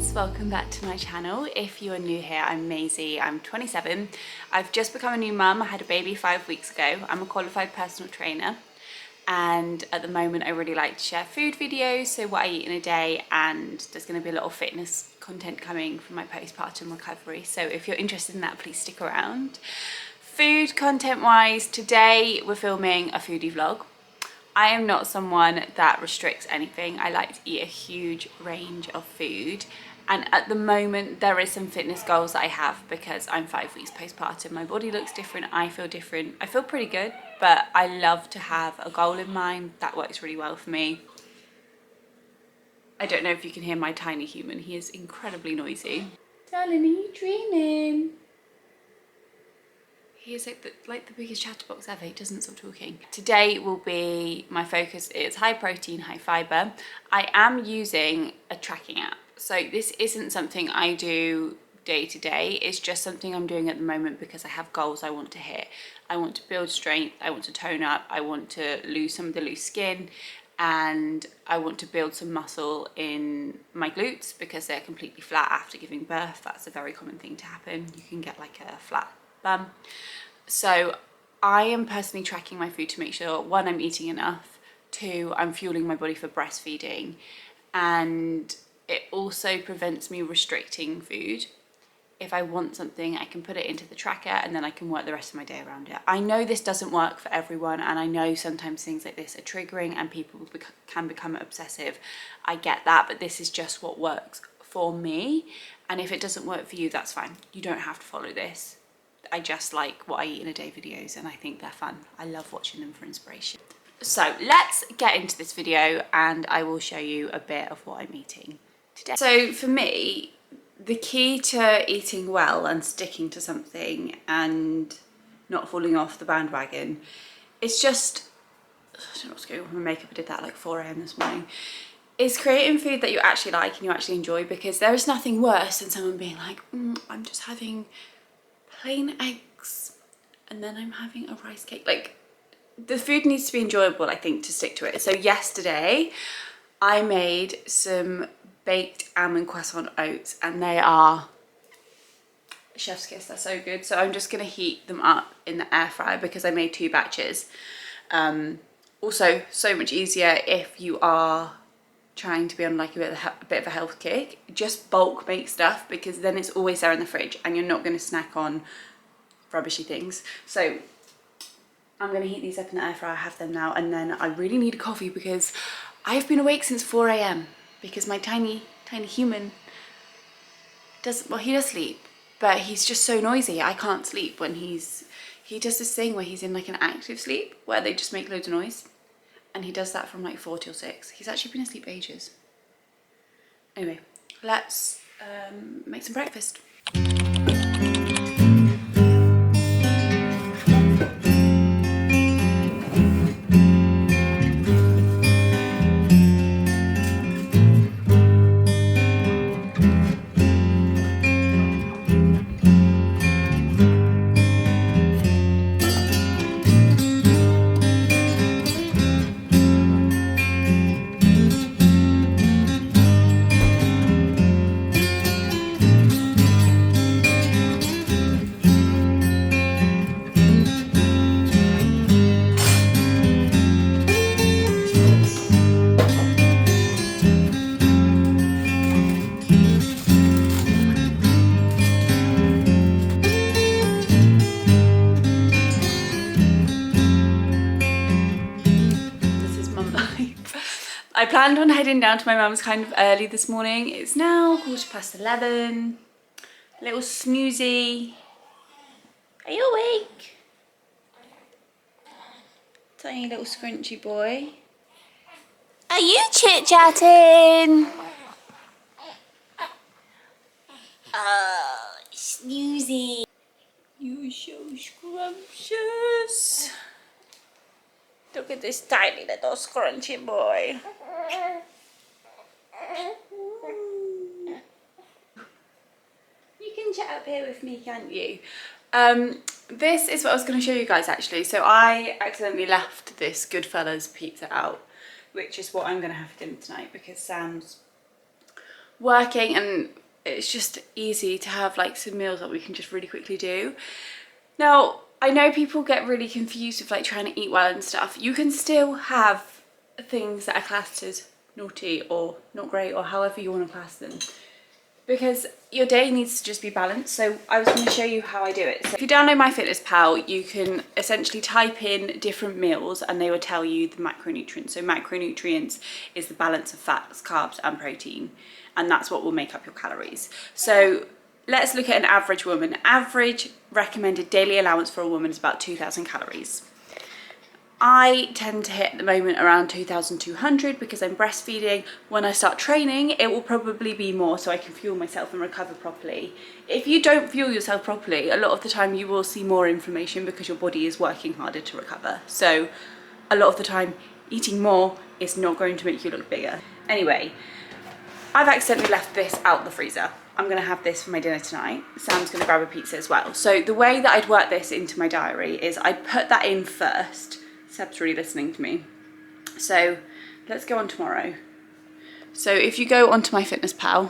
guys, welcome back to my channel. If you are new here, I'm Maisie, I'm 27. I've just become a new mum. I had a baby 5 weeks ago. I'm a qualified personal trainer and at the moment I really like to share food videos, so what I eat in a day, and there's going to be a lot of fitness content coming from my postpartum recovery, so if you're interested in that, please stick around. Food content wise, today we're filming a foodie vlog. I am not someone that restricts anything. I like to eat a huge range of food, and at the moment there is some fitness goals that I have because I'm 5 weeks postpartum. My body looks different, I feel different. I feel pretty good, but I love to have a goal in mind. That works really well for me. I don't know if you can hear my tiny human. He is incredibly noisy. Darling, are you dreaming? He is like the biggest chatterbox ever. He doesn't stop talking. Today will be, my focus is high protein, high fiber. I am using a tracking app. So this isn't something I do day to day. It's just something I'm doing at the moment because I have goals I want to hit. I want to build strength, I want to tone up, I want to lose some of the loose skin, and I want to build some muscle in my glutes because they're completely flat after giving birth. That's a very common thing to happen. You can get like a flat bum. So I am personally tracking my food to make sure, one, I'm eating enough, two, I'm fueling my body for breastfeeding, and it also prevents me restricting food. If I want something, I can put it into the tracker and then I can work the rest of my day around it. I know this doesn't work for everyone, and I know sometimes things like this are triggering and people can become obsessive. I get that, but this is just what works for me. And if it doesn't work for you, that's fine. You don't have to follow this. I just like what I eat in a day videos and I think they're fun. I love watching them for inspiration. So let's get into this video and I will show you a bit of what I'm eating today. So for me, the key to eating well and sticking to something and not falling off the bandwagon is just, I don't know what's going on with my makeup. I did that like 4 AM this morning. Is creating food that you actually like and you actually enjoy, because there is nothing worse than someone being like, I'm just having plain eggs and then I'm having a rice cake. Like, the food needs to be enjoyable, I think, to stick to it. So yesterday I made some baked almond croissant oats and they are chef's kiss. They're so good. So I'm just going to heat them up in the air fryer because I made 2 batches. Also so much easier if you are trying to be on like a bit of a health kick. Just bulk make stuff because then it's always there in the fridge and you're not going to snack on rubbishy things. So I'm going to heat these up in the air fryer, have them now, and then I really need a coffee because I've been awake since 4 AM because my tiny human he does sleep, but he's just so noisy. I can't sleep when he does this thing where he's in like an active sleep where they just make loads of noise. And he does that from like 4 till 6. He's actually been asleep ages. Anyway, let's make some breakfast. I planned on heading down to my mum's kind of early this morning. It's now 11:15. Little snoozy. Are you awake? Tiny little scrunchy boy. Are you chit-chatting? Oh, snoozy. You're so scrumptious. Look at this tiny little scrunchy boy. You can chat up here with me, can't you? This is what I was going to show you guys actually. So I accidentally left this Goodfellas pizza out, which is what I'm going to have for dinner tonight because Sam's working, and it's just easy to have like some meals that we can just really quickly do. Now, I know people get really confused with like trying to eat well and stuff. You can still have things that are classed as naughty or not great, or however you want to class them, because your day needs to just be balanced. So I was going to show you how I do it. So if you download MyFitnessPal, you can essentially type in different meals and they will tell you the macronutrients. So macronutrients is the balance of fats, carbs and protein, and that's what will make up your calories. So let's look at an average woman. Average recommended daily allowance for a woman is about 2,000 calories. I tend to hit at the moment around 2,200 because I'm breastfeeding. When I start training, it will probably be more so I can fuel myself and recover properly. If you don't fuel yourself properly, a lot of the time you will see more inflammation because your body is working harder to recover. So a lot of the time, eating more is not going to make you look bigger. Anyway, I've accidentally left this out the freezer. I'm gonna have this for my dinner tonight. Sam's gonna grab a pizza as well. So the way that I'd work this into my diary is I'd put that in first. Seb's really listening to me. So let's go on tomorrow. So if you go onto MyFitnessPal,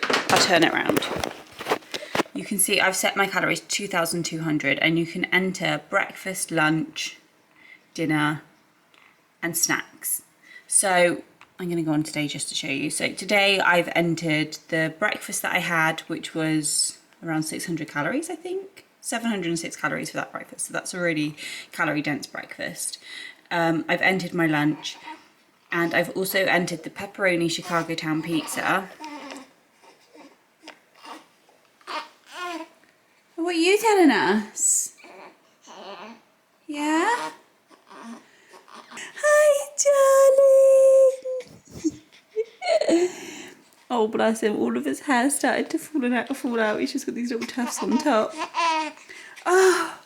I'll turn it around. You can see I've set my calories 2,200, and you can enter breakfast, lunch, dinner, and snacks. So I'm gonna go on today just to show you. So today I've entered the breakfast that I had, which was around 600 calories, I think. 706 calories for that breakfast, so that's a really calorie dense breakfast. I've entered my lunch, and I've also entered the pepperoni Chicago Town pizza. What are you telling us? Yeah? Hi, darling. Oh, bless him, all of his hair started to fall out. He's just got these little tufts on top. Oh,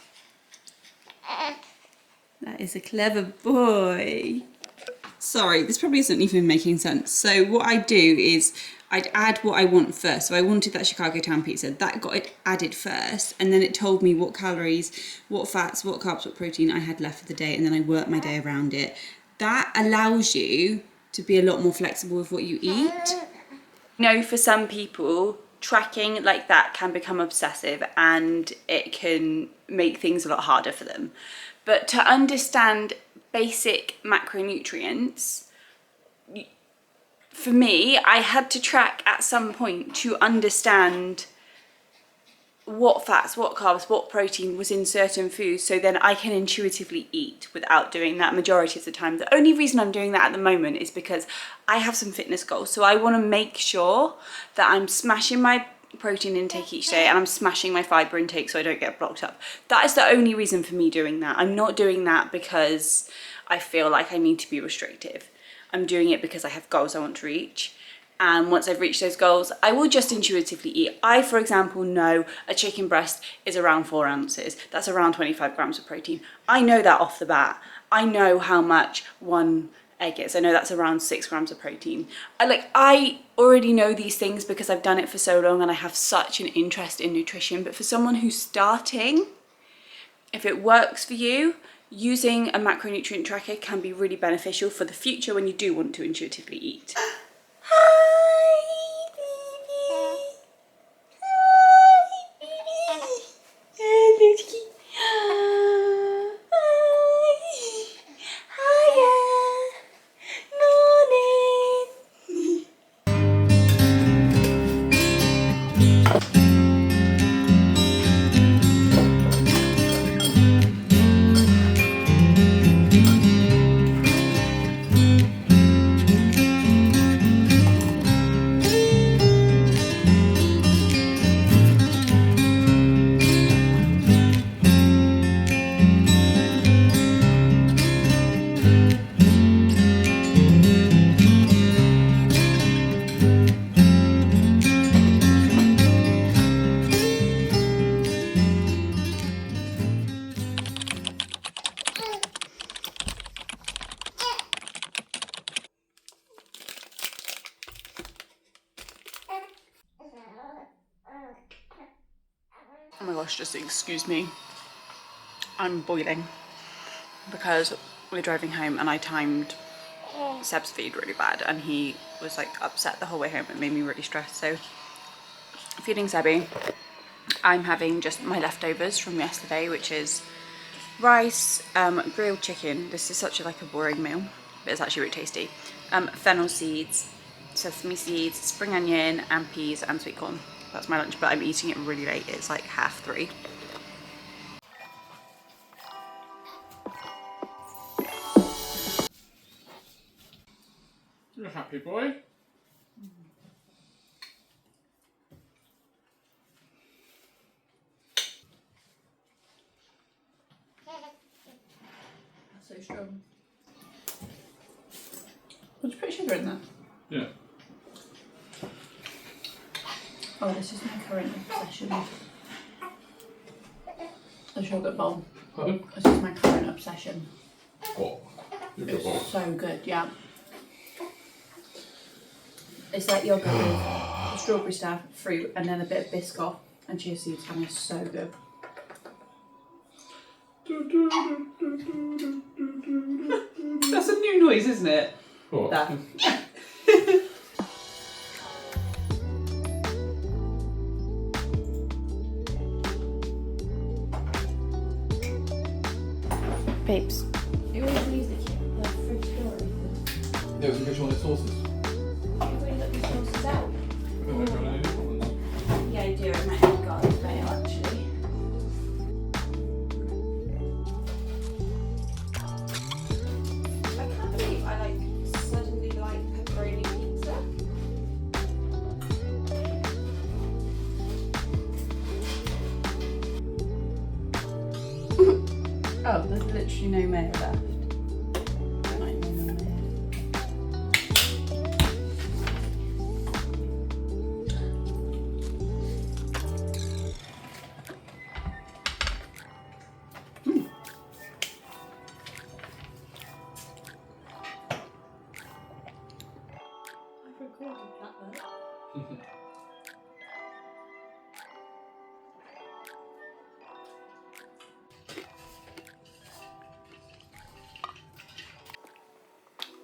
that is a clever boy. Sorry, this probably isn't even making sense. So what I do is I'd add what I want first. So I wanted that Chicago Town pizza. That got it added first, and then it told me what calories, what fats, what carbs, what protein I had left for the day, and then I worked my day around it. That allows you to be a lot more flexible with what you eat. You know, for some people, tracking like that can become obsessive and it can make things a lot harder for them. But to understand basic macronutrients, for me, I had to track at some point to understand what fats, what carbs, what protein was in certain foods, so then I can intuitively eat without doing that majority of the time. The only reason I'm doing that at the moment is because I have some fitness goals, so I want to make sure that I'm smashing my protein intake each day and I'm smashing my fiber intake so I don't get blocked up. That is the only reason for me doing that. I'm not doing that because I feel like I need to be restrictive. I'm doing it because I have goals I want to reach. And once I've reached those goals, I will just intuitively eat. I, for example, know a chicken breast is around 4 ounces. That's around 25 grams of protein. I know that off the bat. I know how much one egg is. I know that's around 6 grams of protein. I already know these things because I've done it for so long and I have such an interest in nutrition. But for someone who's starting, if it works for you, using a macronutrient tracker can be really beneficial for the future when you do want to intuitively eat. Hi, baby. Hi, baby. Hello, kitty. Hi. Hiya. Morning. Oh my gosh, just excuse me. I'm boiling because we're driving home and I timed Seb's feed really bad, and he was like upset the whole way home. It made me really stressed. So feeding Sebby, I'm having just my leftovers from yesterday, which is rice, grilled chicken. This is such a boring meal, but it's actually really tasty. Fennel seeds, sesame seeds, spring onion, and peas and sweet corn. That's my lunch, but I'm eating it really late. It's like 3:30. You're a happy boy. That's so strong. Would you put sugar in that? Yeah. Oh, this is my current obsession. The yogurt bowl. Pardon? This is my current obsession. What? It's so good, yeah. It's like yogurt with strawberry stuff, fruit, and then a bit of Biscoff and chia seeds, and it's so good. That's a new noise, isn't it? What? That. Babes, you always leave the fridge door open. Yeah, it was a good one of sauces. You've already got your sauces out. I don't know if you've got any problems. Yeah, I do. I might have garlic mayo actually. I can't believe I suddenly like pepperoni pizza. Oh, there's literally no mayo left. I like normal mayo. I've recorded that though.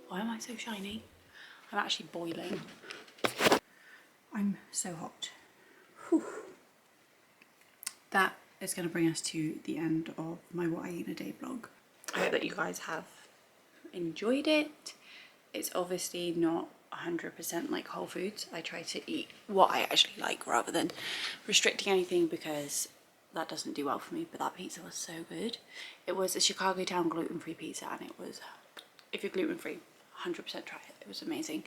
Why am I so shiny? I'm actually boiling. I'm so hot. Whew. That is going to bring us to the end of my What I Eat in a Day vlog. I hope that you guys have enjoyed it. It's obviously not 100% like whole foods. I try to eat what I actually like rather than restricting anything, because that doesn't do well for me. But that pizza was so good. It was a Chicago Town gluten-free pizza, and it was, if you're gluten-free, 100% try it. It was amazing.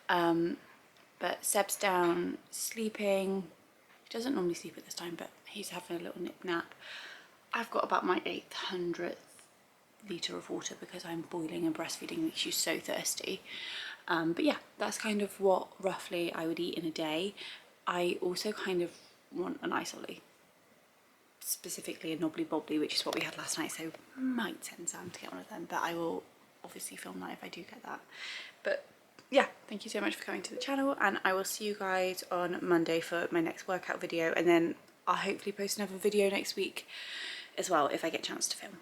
But Seb's down sleeping. He doesn't normally sleep at this time, but he's having a little nip nap. I've got about my 800th litre of water because I'm boiling, and breastfeeding makes you so thirsty. But yeah, that's kind of what roughly I would eat in a day. I also kind of want an ice ollie, specifically a knobbly bobbly, which is what we had last night, so might send Sam to get one of them, but I will obviously film that if I do get that. But yeah, thank you so much for coming to the channel, and I will see you guys on Monday for my next workout video, and then I'll hopefully post another video next week as well if I get a chance to film.